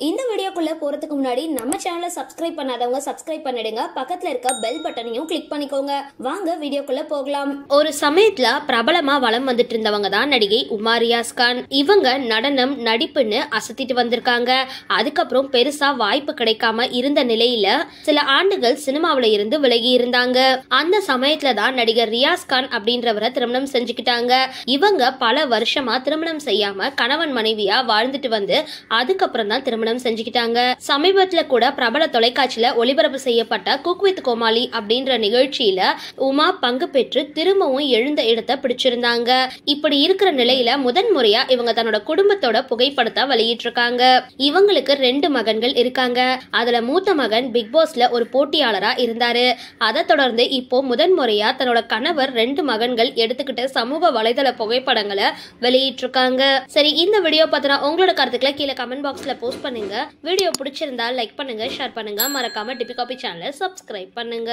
இந்த வீடியோக்குள்ள போறதுக்கு முன்னாடி நம்ம சேனலை சப்ஸ்கிரைப் பண்ணாதவங்க சப்ஸ்கிரைப் பண்ணிடுங்க, பக்கத்துல இருக்க பெல் பட்டனையும் கிளிக் பண்ணிக்கோங்க. வாங்க வீடியோக்குள்ள போகலாம். ஒரு சமயத்துல பிரபலமா வலம் வந்துட்டு இருந்தவங்க தான் நடிகை உமா ரியாஸ் கான். இவங்க நடனம் நடிப்புன்னு அசத்திட்டு வந்திருக்காங்க. அதுக்கப்புறம் பெருசா வாய்ப்பு கிடைக்காம இருந்த நிலையில சில ஆண்டுகள் சினிமாவில இருந்து விலகி இருந்தாங்க. அந்த சமயத்துல தான் நடிகர் ரியாஸ் கான் அப்படின்றவரை திருமணம் செஞ்சுக்கிட்டாங்க. இவங்க பல வருஷமா திருமணம் செய்யாம கணவன் மனைவியா வாழ்ந்துட்டு வந்து அதுக்கப்புறம் தான் திருமணம் செஞ்சுக்கிட்டாங்க. சமீபத்துல கூட பிரபல தொலைக்காட்சியில ஒளிபரப்பு செய்யப்பட்ட குக் வித் கோமாளி அப்படின்ற நிகழ்ச்சியில உமா பங்கு பெற்று திரும்பவும் எழுந்த இடத்தை பிடிச்சிருந்தாங்க. இப்படி இருக்கிற நிலையில முதன்முறையா இவங்க தன்னோட குடும்பத்தோட புகைப்படத்தை வெளியிட்டிருக்காங்க. இவங்களுக்கு 2 மகன்கள் இருக்காங்க. அதுல மூத்த மகன் பிக் பாஸ்ல ஒரு போட்டியாளரா இருந்தாரு. அதை தொடர்ந்து இப்போ முதன்முறையா தன்னோட கணவர் 2 மகன்கள் எடுத்துக்கிட்ட சமூக வலைதள புகைப்படங்களை வெளியிட்டிருக்காங்க. சரி, இந்த வீடியோ பத்தின உங்களோட கருத்துக்களை கீழே கமெண்ட் பாக்ஸ்ல போஸ்ட் பண்ணுங்க. வீடியோ பிடிச்சிருந்தா லைக் பண்ணுங்க, ஷேர் பண்ணுங்க, மறக்காம டிபி காபி சேனலை சப்ஸ்கிரைப் பண்ணுங்க.